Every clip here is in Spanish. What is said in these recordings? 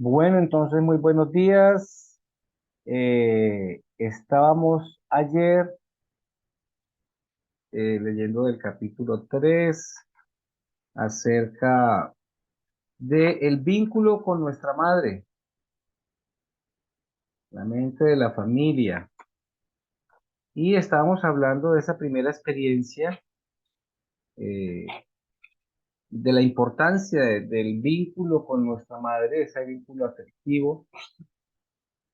Bueno, entonces muy buenos días. Estábamos ayer leyendo del capítulo 3 acerca del vínculo con nuestra madre, la mente de la familia. Y estábamos hablando de esa primera experiencia, eh, de la importancia del vínculo con nuestra madre, ese vínculo afectivo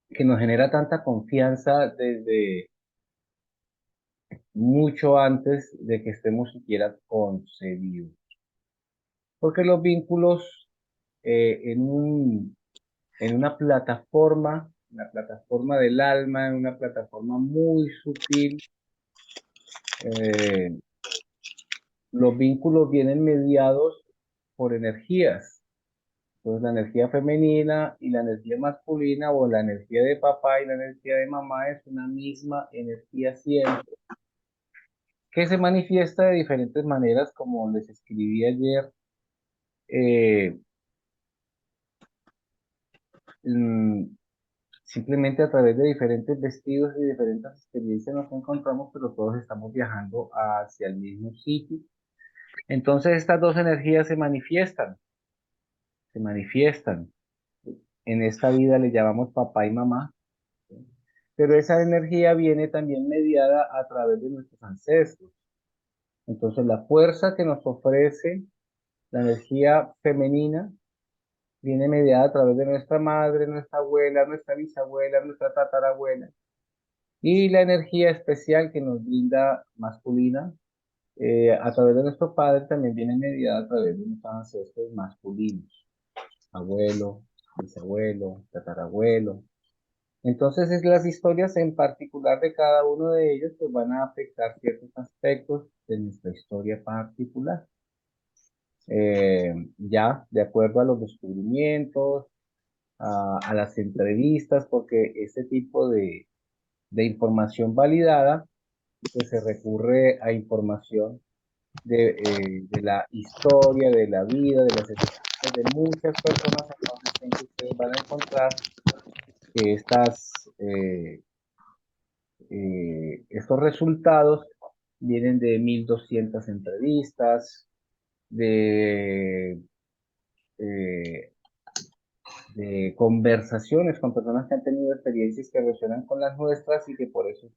que nos genera tanta confianza desde mucho antes de que estemos siquiera concebidos. Porque los vínculos en una plataforma, la plataforma del alma, en una plataforma muy sutil, eh, los vínculos vienen mediados por energías. Entonces la energía femenina y la energía masculina, o la energía de papá y la energía de mamá, es una misma energía siempre, que se manifiesta de diferentes maneras, como les escribí ayer. eh, mm, Simplemente a través de diferentes vestidos y diferentes experiencias nos encontramos, pero todos estamos viajando hacia el mismo sitio. Entonces estas dos energías se manifiestan. En esta vida le llamamos papá y mamá, ¿sí? Pero esa energía viene también mediada a través de nuestros ancestros. Entonces la fuerza que nos ofrece la energía femenina viene mediada a través de nuestra madre, nuestra abuela, nuestra bisabuela, nuestra tatarabuela. Y la energía especial que nos brinda masculina, a través de nuestro padre, también viene mediada a través de nuestros ancestros masculinos, abuelo, bisabuelo, tatarabuelo. Entonces, las historias en particular de cada uno de ellos pues van a afectar ciertos aspectos de nuestra historia particular. Ya de acuerdo a los descubrimientos, a las entrevistas, porque este tipo de información validada, pues se recurre a información de la historia, de la vida, de las experiencias de muchas personas. Entonces siempre ustedes van a encontrar que estos resultados vienen de 1200 entrevistas, de, eh, de conversaciones con personas que han tenido experiencias que resuenan con las nuestras, y que por eso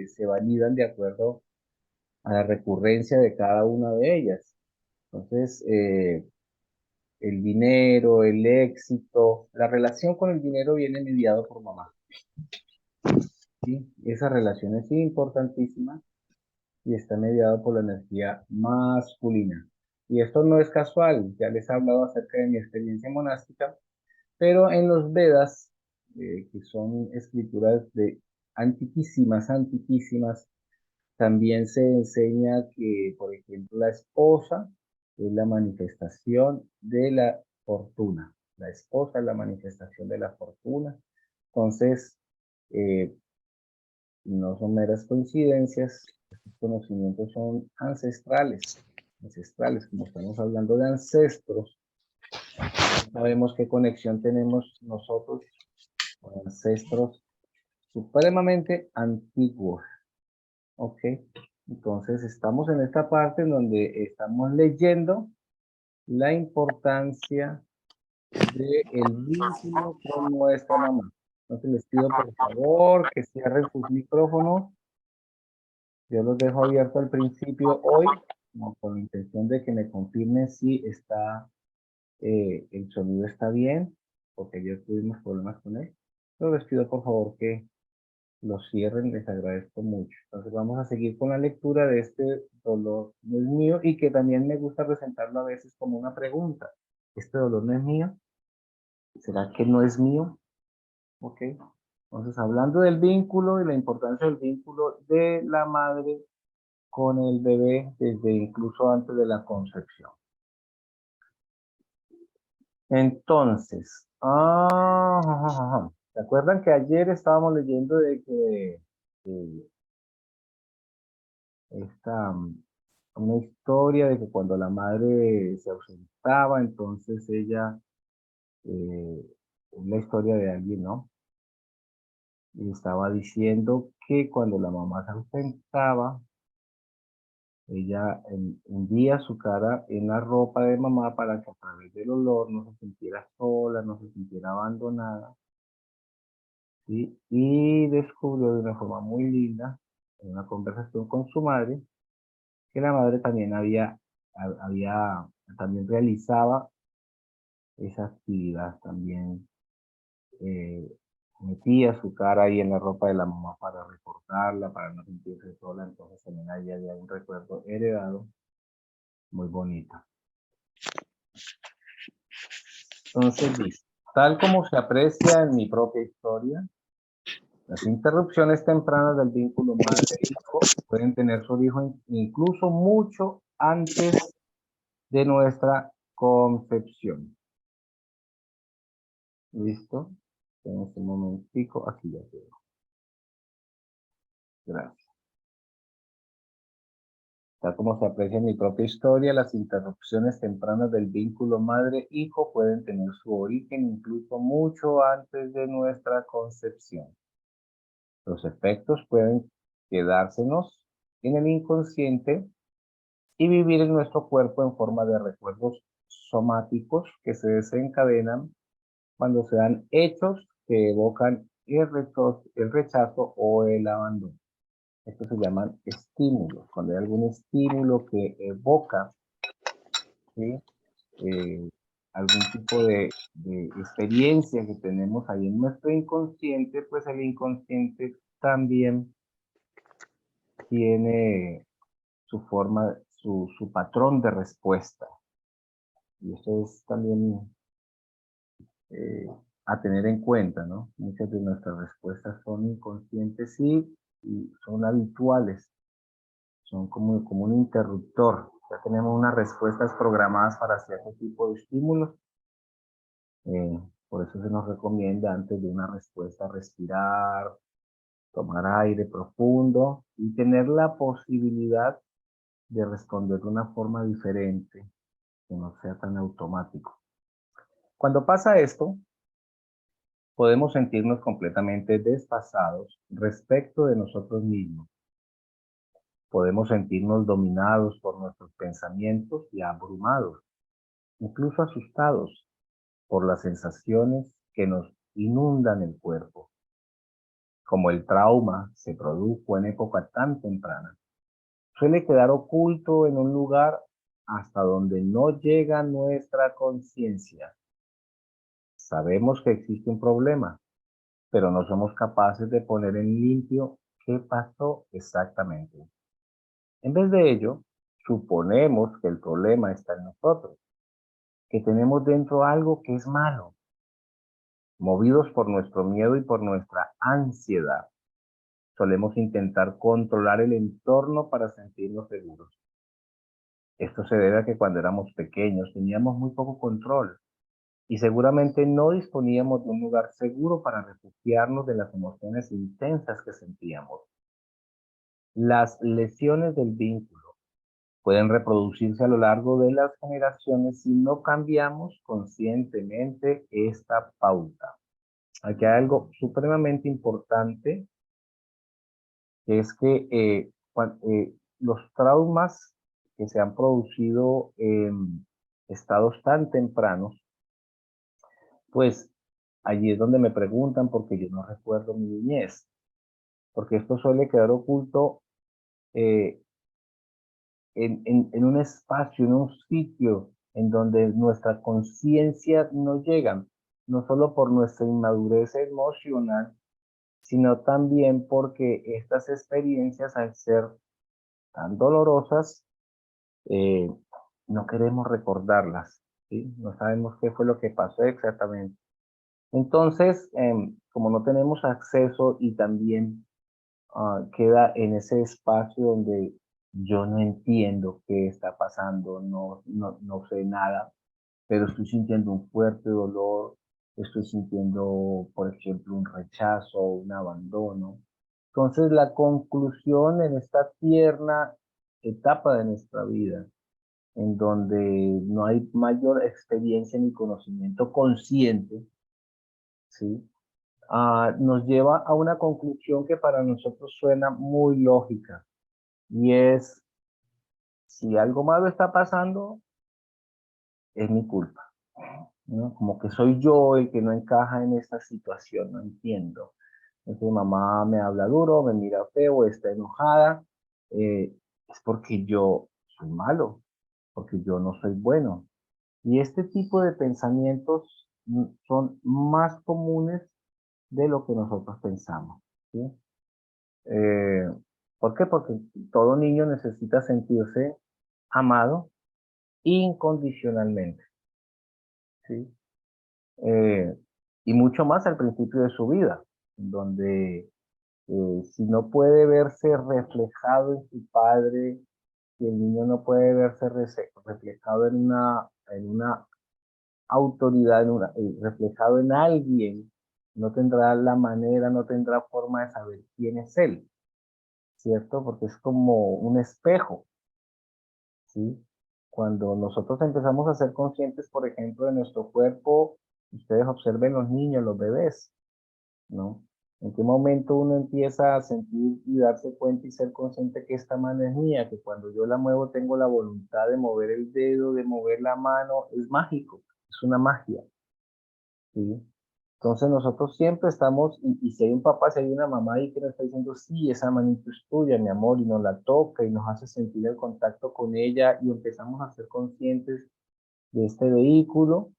se validan de acuerdo a la recurrencia de cada una de ellas. Entonces, el dinero, el éxito, la relación con el dinero viene mediado por mamá, ¿sí? Esa relación es importantísima y está mediado por la energía masculina. Y esto no es casual, ya les he hablado acerca de mi experiencia monástica, pero en los Vedas, que son escrituras de antiquísimas, también se enseña que, por ejemplo, la esposa es la manifestación de la fortuna. La esposa es la manifestación de la fortuna. Entonces, eh, no son meras coincidencias. Estos conocimientos son ancestrales. Como estamos hablando de ancestros, sabemos qué conexión tenemos nosotros con ancestros supremamente antiguos. Ok, entonces estamos en esta parte en donde estamos leyendo la importancia del vínculo con nuestra mamá. Entonces les pido por favor que cierren sus micrófonos. Yo los dejo abiertos al principio hoy, como con la intención de que me confirmen si el sonido está bien, porque ayer tuvimos problemas con él. Pero les pido por favor que lo cierren, les agradezco mucho. Entonces vamos a seguir con la lectura de este dolor no es mío, y que también me gusta presentarlo a veces como una pregunta. ¿Este dolor no es mío? ¿Será que no es mío? Ok. Entonces, hablando del vínculo y la importancia del vínculo de la madre con el bebé desde incluso antes de la concepción. Entonces, ¿se acuerdan que ayer estábamos leyendo de que esta, una historia de que cuando la madre se ausentaba, entonces ella, eh, la historia de alguien, ¿no? Y estaba diciendo que cuando la mamá se ausentaba, ella hundía su cara en la ropa de mamá para que a través del olor no se sintiera sola, no se sintiera abandonada, ¿sí? Y descubrió de una forma muy linda, en una conversación con su madre, que la madre también también realizaba esa actividad, también eh, metía su cara ahí en la ropa de la mamá para recordarla, para no sentirse sola, entonces también ahí había un recuerdo heredado muy bonito. Entonces dice, tal como se aprecia en mi propia historia, las interrupciones tempranas del vínculo madre-hijo pueden tener su origen incluso mucho antes de nuestra concepción. ¿Listo? En un momentico, aquí ya quedó. Gracias. Tal como se aprecia en mi propia historia, las interrupciones tempranas del vínculo madre-hijo pueden tener su origen incluso mucho antes de nuestra concepción. Los efectos pueden quedársenos en el inconsciente y vivir en nuestro cuerpo en forma de recuerdos somáticos que se desencadenan cuando se dan hechos que evocan el rechazo o el abandono. Estos se llaman estímulos. Cuando hay algún estímulo que evoca, ¿sí? Algún tipo de experiencia que tenemos ahí en nuestro inconsciente, pues el inconsciente también tiene su forma, su patrón de respuesta. Y eso es también eh, a tener en cuenta, ¿no? Muchas de nuestras respuestas son inconscientes y son habituales, son como un interruptor. Ya tenemos unas respuestas programadas para cierto tipo de estímulos. Por eso se nos recomienda antes de una respuesta respirar, tomar aire profundo y tener la posibilidad de responder de una forma diferente, que no sea tan automático. Cuando pasa esto, podemos sentirnos completamente desfasados respecto de nosotros mismos. Podemos sentirnos dominados por nuestros pensamientos y abrumados, incluso asustados por las sensaciones que nos inundan el cuerpo. Como el trauma se produjo en época tan temprana, suele quedar oculto en un lugar hasta donde no llega nuestra conciencia. Sabemos que existe un problema, pero no somos capaces de poner en limpio qué pasó exactamente. En vez de ello, suponemos que el problema está en nosotros, que tenemos dentro algo que es malo. Movidos por nuestro miedo y por nuestra ansiedad, solemos intentar controlar el entorno para sentirnos seguros. Esto se debe a que cuando éramos pequeños teníamos muy poco control y seguramente no disponíamos de un lugar seguro para refugiarnos de las emociones intensas que sentíamos. Las lesiones del vínculo pueden reproducirse a lo largo de las generaciones si no cambiamos conscientemente esta pauta. Aquí hay algo supremamente importante, que es que los traumas que se han producido en estados tan tempranos, pues allí es donde me preguntan porque yo no recuerdo mi niñez, porque esto suele quedar oculto eh, en un espacio, en un sitio en donde nuestra conciencia no llega, no solo por nuestra inmadurez emocional, sino también porque estas experiencias, al ser tan dolorosas, eh, no queremos recordarlas, ¿sí? No sabemos qué fue lo que pasó exactamente. Entonces, como no tenemos acceso y también queda en ese espacio donde yo no entiendo qué está pasando, no sé nada, pero estoy sintiendo un fuerte dolor, estoy sintiendo, por ejemplo, un rechazo, un abandono. Entonces, la conclusión en esta tierna etapa de nuestra vida, en donde no hay mayor experiencia ni conocimiento consciente, ¿sí? Nos lleva a una conclusión que para nosotros suena muy lógica, y es, si algo malo está pasando, es mi culpa, ¿no? Como que soy yo el que no encaja en esta situación, no entiendo. Entonces mamá me habla duro, me mira feo, está enojada, es porque yo soy malo, porque yo no soy bueno. Y este tipo de pensamientos son más comunes de lo que nosotros pensamos, ¿sí? Eh, ¿Por qué? Porque todo niño necesita sentirse amado incondicionalmente, ¿sí? Eh, y mucho más al principio de su vida, donde si no puede verse reflejado en su padre, si el niño no puede verse reflejado en una autoridad, reflejado en alguien, no tendrá la manera, no tendrá forma de saber quién es él, ¿cierto? Porque es como un espejo, ¿sí? Cuando nosotros empezamos a ser conscientes, por ejemplo, de nuestro cuerpo, ustedes observen los niños, los bebés, ¿no? ¿En qué momento uno empieza a sentir y darse cuenta y ser consciente que esta mano es mía, que cuando yo la muevo tengo la voluntad de mover el dedo, de mover la mano? Es mágico, es una magia, ¿sí? Entonces nosotros siempre estamos, y si hay un papá, si hay una mamá ahí que nos está diciendo, sí, esa manito es tuya, mi amor, y nos la toca y nos hace sentir el contacto con ella y empezamos a ser conscientes de este vehículo,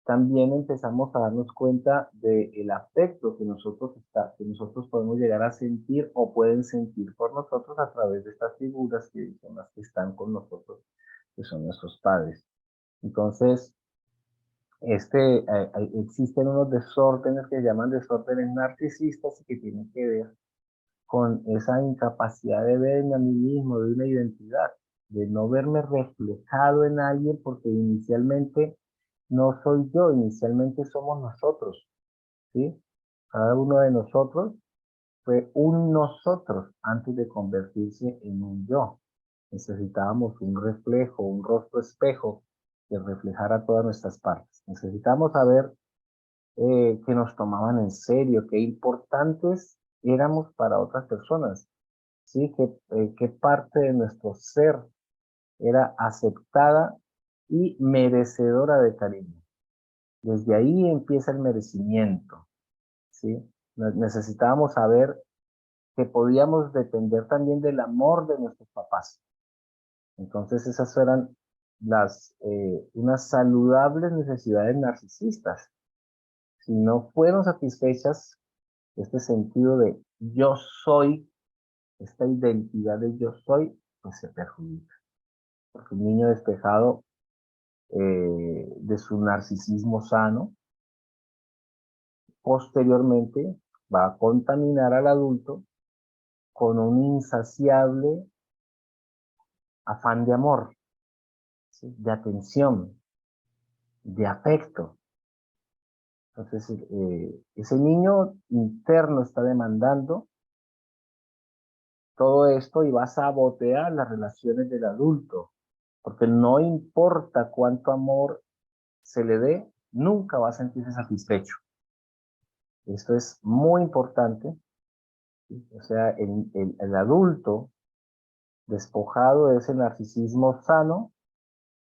también empezamos a darnos cuenta del afecto que nosotros podemos llegar a sentir o pueden sentir por nosotros a través de estas figuras que son las que están con nosotros, que son nuestros padres. Entonces, existen unos desórdenes que se llaman desórdenes narcisistas y que tienen que ver con esa incapacidad de verme a mí mismo, de una identidad, de no verme reflejado en alguien porque inicialmente no soy yo, inicialmente somos nosotros, ¿sí? Cada uno de nosotros fue un nosotros antes de convertirse en un yo. Necesitábamos un reflejo, un rostro espejo que reflejara todas nuestras partes. Necesitamos saber que nos tomaban en serio, qué importantes éramos para otras personas, ¿sí? Qué parte de nuestro ser era aceptada y merecedora de cariño. Desde ahí empieza el merecimiento, ¿sí? Necesitábamos saber que podíamos depender también del amor de nuestros papás. Entonces esas eran unas saludables necesidades narcisistas. Si no fueron satisfechas, este sentido de yo soy, esta identidad de yo soy, pues se perjudica. Porque un niño despejado de su narcisismo sano, posteriormente va a contaminar al adulto con un insaciable afán de amor, ¿sí? De atención, de afecto. Entonces, ese niño interno está demandando todo esto y va a sabotear las relaciones del adulto, porque no importa cuánto amor se le dé, nunca va a sentirse satisfecho. Esto es muy importante, ¿sí? O sea, el adulto despojado de ese narcisismo sano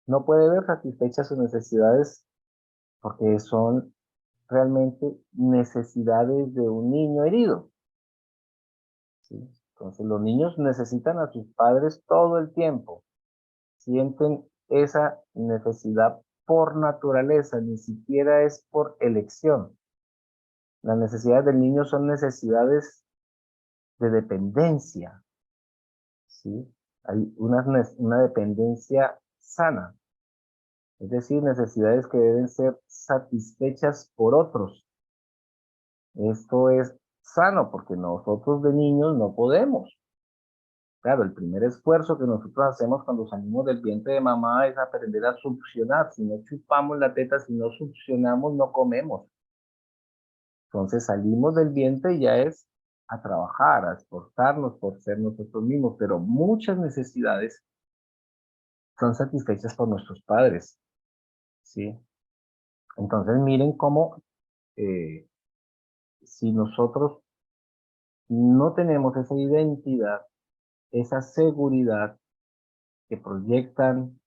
no puede ver satisfechas sus necesidades porque son realmente necesidades de un niño herido, ¿sí? Entonces los niños necesitan a sus padres todo el tiempo, sienten esa necesidad por naturaleza, ni siquiera es por elección. Las necesidades del niño son necesidades de dependencia, ¿sí? Hay una dependencia sana, es decir, necesidades que deben ser satisfechas por otros. Esto es sano porque nosotros de niños no podemos. Claro, el primer esfuerzo que nosotros hacemos cuando salimos del vientre de mamá es aprender a succionar. Si no chupamos la teta, si no succionamos, no comemos. Entonces salimos del vientre y ya es a trabajar, a esforzarnos por ser nosotros mismos, pero muchas necesidades son satisfechas por nuestros padres, ¿sí? Entonces miren cómo si nosotros no tenemos esa identidad, esa seguridad que proyectan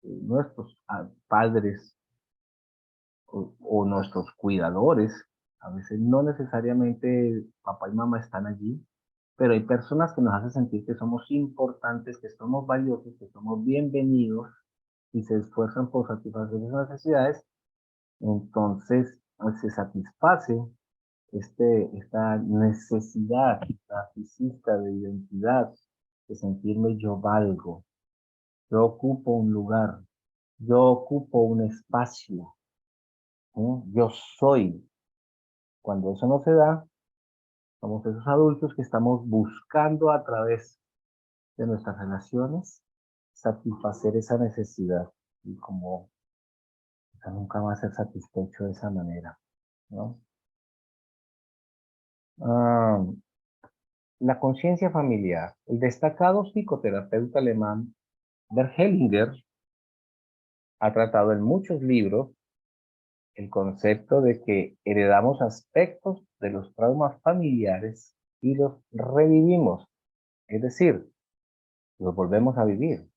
nuestros padres o nuestros cuidadores, a veces no necesariamente papá y mamá están allí, pero hay personas que nos hacen sentir que somos importantes, que somos valiosos, que somos bienvenidos y se esfuerzan por satisfacer esas necesidades. Entonces, pues, se satisface esta necesidad narcisista de identidad, de sentirme yo valgo, yo ocupo un lugar, yo ocupo un espacio, ¿no? Yo soy. Cuando eso no se da, somos esos adultos que estamos buscando a través de nuestras relaciones satisfacer esa necesidad. Y como nunca va a ser satisfecho de esa manera, ¿no? Ah, la conciencia familiar. El destacado psicoterapeuta alemán Bert Hellinger ha tratado en muchos libros el concepto de que heredamos aspectos de los traumas familiares y los revivimos, es decir, los volvemos a vivir.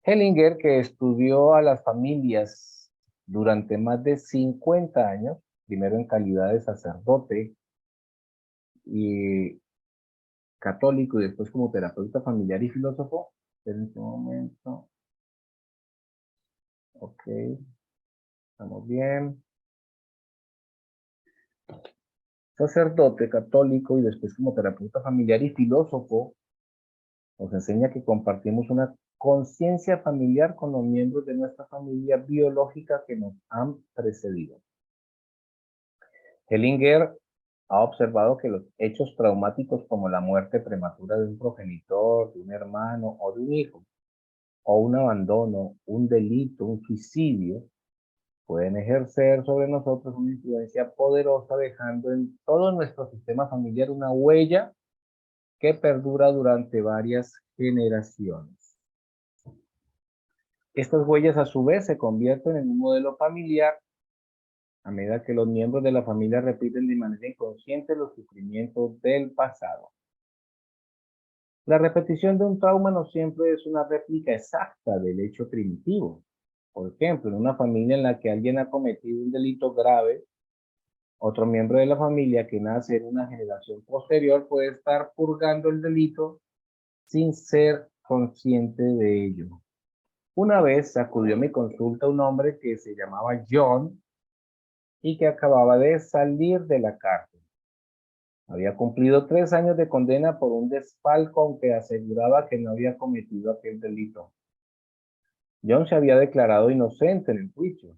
Hellinger, que estudió a las familias durante más de 50 años, primero en calidad de sacerdote y católico y después como terapeuta familiar y filósofo. En este momento, ok, estamos bien. Sacerdote católico y después como terapeuta familiar y filósofo, nos enseña que compartimos una conciencia familiar con los miembros de nuestra familia biológica que nos han precedido. Hellinger ha observado que los hechos traumáticos como la muerte prematura de un progenitor, de un hermano o de un hijo, o un abandono, un delito, un suicidio, pueden ejercer sobre nosotros una influencia poderosa, dejando en todo nuestro sistema familiar una huella que perdura durante varias generaciones. Estas huellas a su vez se convierten en un modelo familiar a medida que los miembros de la familia repiten de manera inconsciente los sufrimientos del pasado. La repetición de un trauma no siempre es una réplica exacta del hecho primitivo. Por ejemplo, en una familia en la que alguien ha cometido un delito grave, otro miembro de la familia que nace en una generación posterior puede estar purgando el delito sin ser consciente de ello. Una vez acudió a mi consulta un hombre que se llamaba John y que acababa de salir de la cárcel. Había cumplido 3 años de condena por un desfalco, aunque aseguraba que no había cometido aquel delito. John se había declarado inocente en el juicio,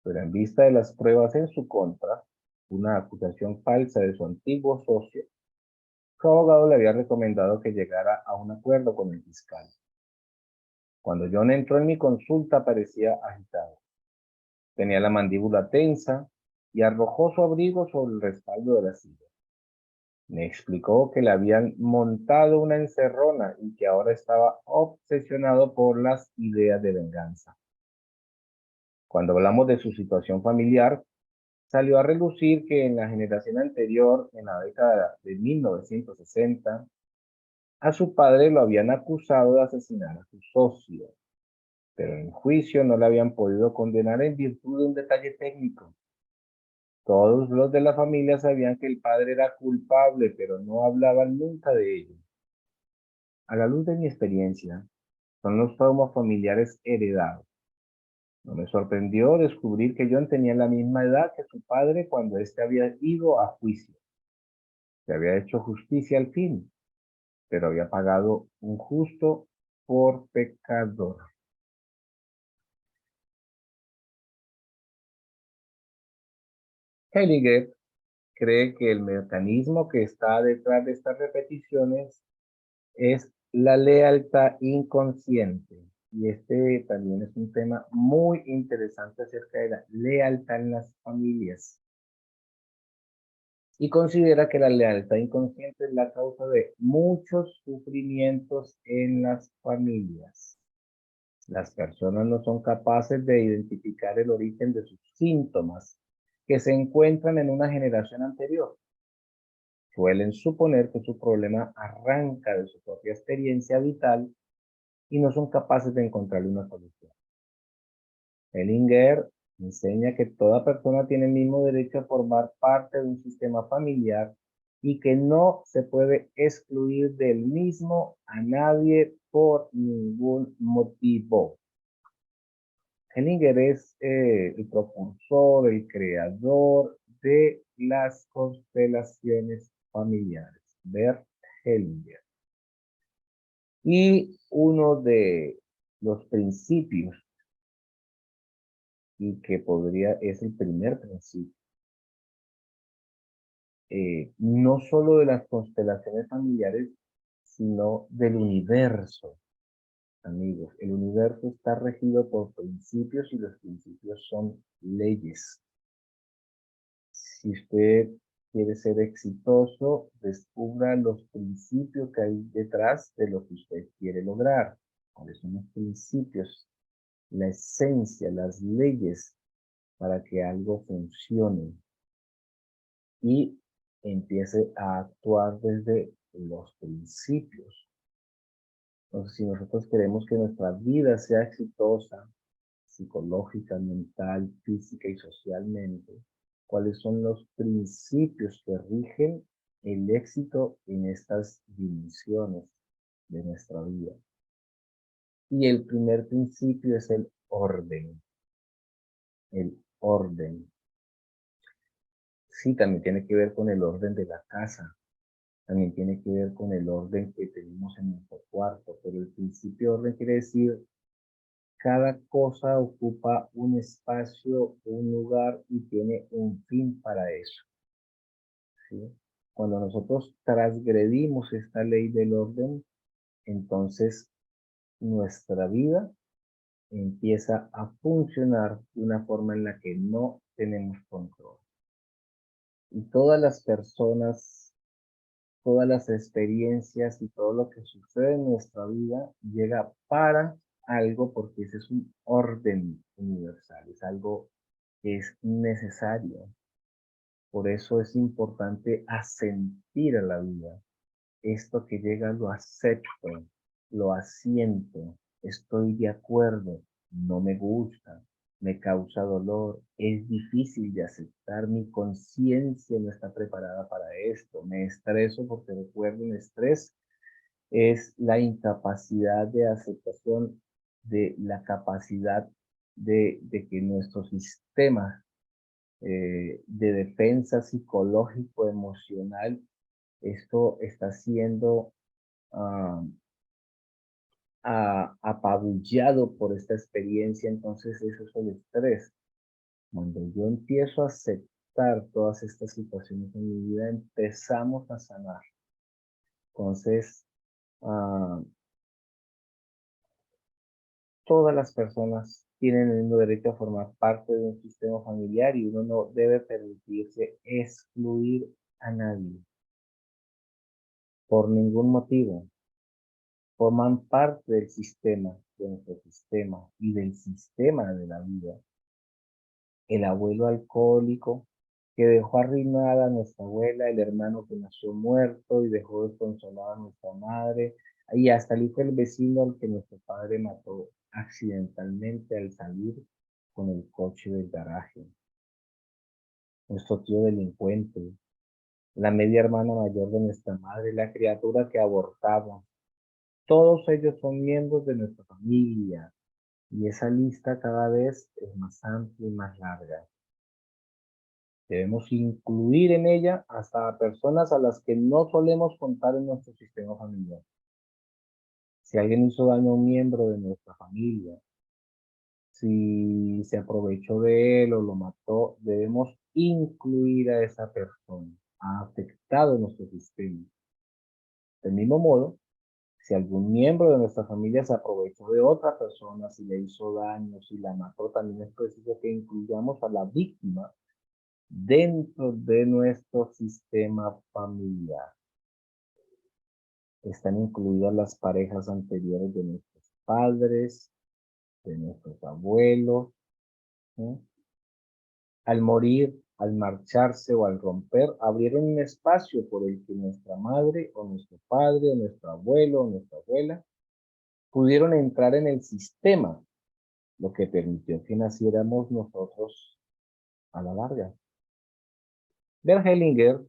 pero en vista de las pruebas en su contra, una acusación falsa de su antiguo socio, su abogado le había recomendado que llegara a un acuerdo con el fiscal. Cuando John entró en mi consulta parecía agitado. Tenía la mandíbula tensa y arrojó su abrigo sobre el respaldo de la silla. Me explicó que le habían montado una encerrona y que ahora estaba obsesionado por las ideas de venganza. Cuando hablamos de su situación familiar, salió a relucir que en la generación anterior, en la década de 1960, a su padre lo habían acusado de asesinar a su socio, pero en el juicio no le habían podido condenar en virtud de un detalle técnico. Todos los de la familia sabían que el padre era culpable, pero no hablaban nunca de ello. A la luz de mi experiencia, son los traumas familiares heredados. No me sorprendió descubrir que John tenía la misma edad que su padre cuando éste había ido a juicio. Se había hecho justicia al fin, pero había pagado un justo por pecador. Hellinger cree que el mecanismo que está detrás de estas repeticiones es la lealtad inconsciente. Y este también es un tema muy interesante acerca de la lealtad en las familias. Y considera que la lealtad inconsciente es la causa de muchos sufrimientos en las familias. Las personas no son capaces de identificar el origen de sus síntomas que se encuentran en una generación anterior. Suelen suponer que su problema arranca de su propia experiencia vital y no son capaces de encontrarle una solución. Hellinger enseña que toda persona tiene el mismo derecho a formar parte de un sistema familiar y que no se puede excluir del mismo a nadie por ningún motivo. Hellinger es el propulsor, el creador de las constelaciones familiares. Bert Hellinger. Y uno de los principios, y que es el primer principio, no solo de las constelaciones familiares, sino del universo, amigos. El universo está regido por principios y los principios son leyes. Si usted quiere ser exitoso, descubra los principios que hay detrás de lo que usted quiere lograr. ¿Cuáles son los principios? La esencia, las leyes para que algo funcione y empiece a actuar desde los principios. Entonces, si nosotros queremos que nuestra vida sea exitosa, psicológica, mental, física y socialmente, ¿cuáles son los principios que rigen el éxito en estas dimensiones de nuestra vida? Y el primer principio es el orden. El orden. Sí, también tiene que ver con el orden de la casa, también tiene que ver con el orden que tenemos en nuestro cuarto, pero el principio de orden quiere decir cada cosa ocupa un espacio, un lugar y tiene un fin para eso, ¿sí? Cuando nosotros transgredimos esta ley del orden, entonces nuestra vida empieza a funcionar de una forma en la que no tenemos control. Y todas las personas, todas las experiencias y todo lo que sucede en nuestra vida llega para algo porque ese es un orden universal, es algo que es necesario. Por eso es importante asentir a la vida. Esto que llega lo acepto, lo asiento, estoy de acuerdo, no me gusta, me causa dolor, es difícil de aceptar, mi conciencia no está preparada para esto, me estreso porque recuerdo un estrés, es la incapacidad de aceptación de la capacidad de que nuestro sistema de defensa psicológico, emocional, esto está siendo ah, apabullado por esta experiencia, entonces eso es el estrés. Cuando yo empiezo a aceptar todas estas situaciones en mi vida, empezamos a sanar. Entonces, ah, todas las personas tienen el mismo derecho a formar parte de un sistema familiar y uno no debe permitirse excluir a nadie por ningún motivo. Forman parte del sistema, de nuestro sistema y del sistema de la vida. El abuelo alcohólico que dejó arruinada a nuestra abuela, el hermano que nació muerto y dejó desconsolada a nuestra madre, y hasta el hijo del vecino al que nuestro padre mató accidentalmente al salir con el coche del garaje. Nuestro tío delincuente, la media hermana mayor de nuestra madre, la criatura que abortaba. Todos ellos son miembros de nuestra familia y esa lista cada vez es más amplia y más larga. Debemos incluir en ella hasta a personas a las que no solemos contar en nuestro sistema familiar. Si alguien hizo daño a un miembro de nuestra familia, si se aprovechó de él o lo mató, debemos incluir a esa persona. Ha afectado nuestro sistema. Del mismo modo, si algún miembro de nuestra familia se aprovechó de otra persona, si le hizo daño, si la mató, también es preciso que incluyamos a la víctima dentro de nuestro sistema familiar. Están incluidas las parejas anteriores de nuestros padres, de nuestros abuelos, ¿sí? Al morir al marcharse o al romper, abrieron un espacio por el que nuestra madre o nuestro padre o nuestro abuelo o nuestra abuela pudieron entrar en el sistema, lo que permitió que naciéramos nosotros a la larga. Bert Hellinger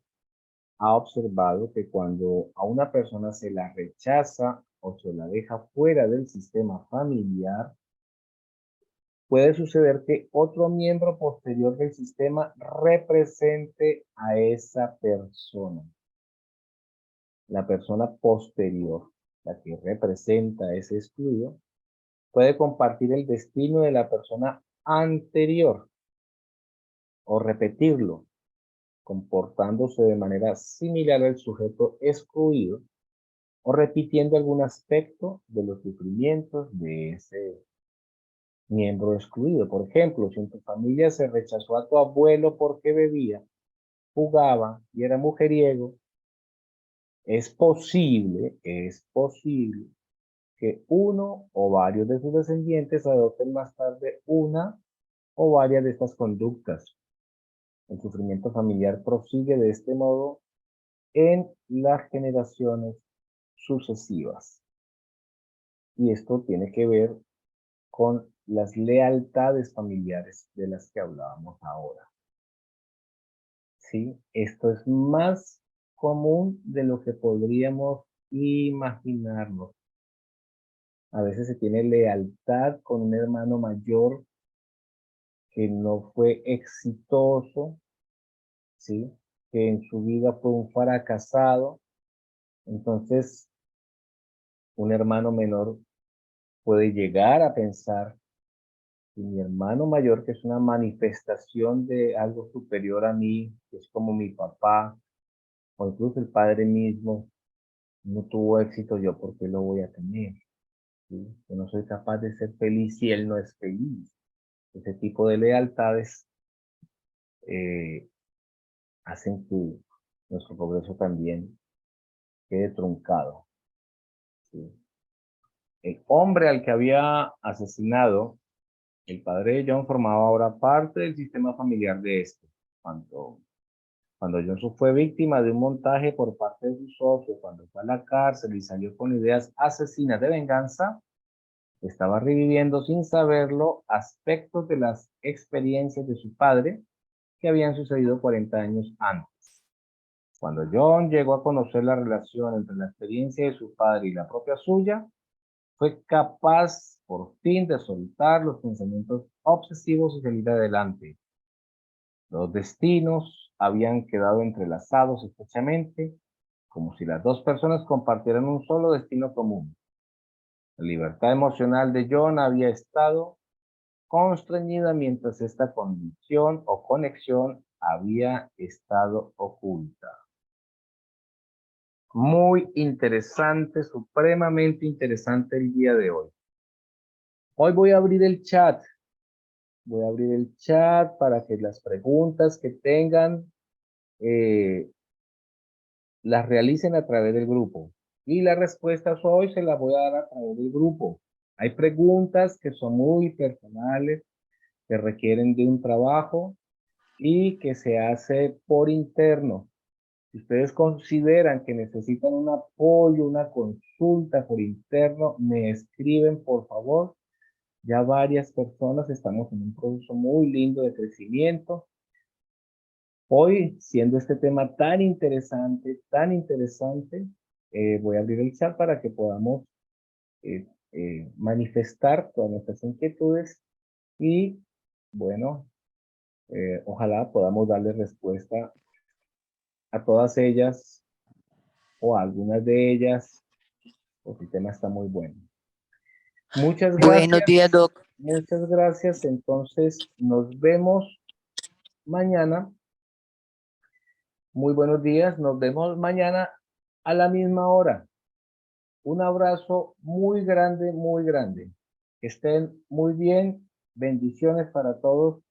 ha observado que cuando a una persona se la rechaza o se la deja fuera del sistema familiar, puede suceder que otro miembro posterior del sistema represente a esa persona. La persona posterior, la que representa a ese excluido, puede compartir el destino de la persona anterior o repetirlo, comportándose de manera similar al sujeto excluido o repitiendo algún aspecto de los sufrimientos de ese miembro excluido. Por ejemplo, si en tu familia se rechazó a tu abuelo porque bebía, jugaba y era mujeriego, es posible que uno o varios de sus descendientes adopten más tarde una o varias de estas conductas. El sufrimiento familiar prosigue de este modo en las generaciones sucesivas. Y esto tiene que ver con las lealtades familiares de las que hablábamos ahora. ¿Sí? Esto es más común de lo que podríamos imaginarnos. A veces se tiene lealtad con un hermano mayor que no fue exitoso, ¿sí? Que en su vida fue un fracasado. Entonces, un hermano menor puede llegar a pensar que mi hermano mayor, que es una manifestación de algo superior a mí, que es como mi papá, o incluso el padre mismo, no tuvo éxito, yo por qué lo voy a tener. ¿Sí? Yo no soy capaz de ser feliz si él no es feliz. Ese tipo de lealtades hacen que nuestro progreso también quede truncado. ¿Sí? El hombre al que había asesinado el padre de John formaba ahora parte del sistema familiar de este. Cuando Johnson fue víctima de un montaje por parte de su socio, cuando fue a la cárcel y salió con ideas asesinas de venganza, estaba reviviendo sin saberlo aspectos de las experiencias de su padre que habían sucedido 40 años antes. Cuando John llegó a conocer la relación entre la experiencia de su padre y la propia suya, fue capaz por fin de soltar los pensamientos obsesivos y salir adelante. Los destinos habían quedado entrelazados estrechamente, como si las dos personas compartieran un solo destino común. La libertad emocional de John había estado constreñida mientras esta condición o conexión había estado oculta. Muy interesante, supremamente interesante el día de hoy. Hoy voy a abrir el chat. Voy a abrir el chat para que las preguntas que tengan las realicen a través del grupo. Y las respuestas hoy se las voy a dar a través del grupo. Hay preguntas que son muy personales, que requieren de un trabajo y que se hace por interno. Si ustedes consideran que necesitan un apoyo, una consulta por interno, me escriben, por favor. Ya varias personas estamos en un proceso muy lindo de crecimiento. Hoy, siendo este tema tan interesante, voy a abrir el chat para que podamos manifestar todas nuestras inquietudes y, bueno, ojalá podamos darle respuesta a todas ellas o a algunas de ellas, porque el tema está muy bueno. Muchas Buenos gracias. días, Doc. Muchas gracias. Entonces, nos vemos mañana. Muy buenos días. Nos vemos mañana a la misma hora. Un abrazo muy grande, muy grande. Que estén muy bien. Bendiciones para todos.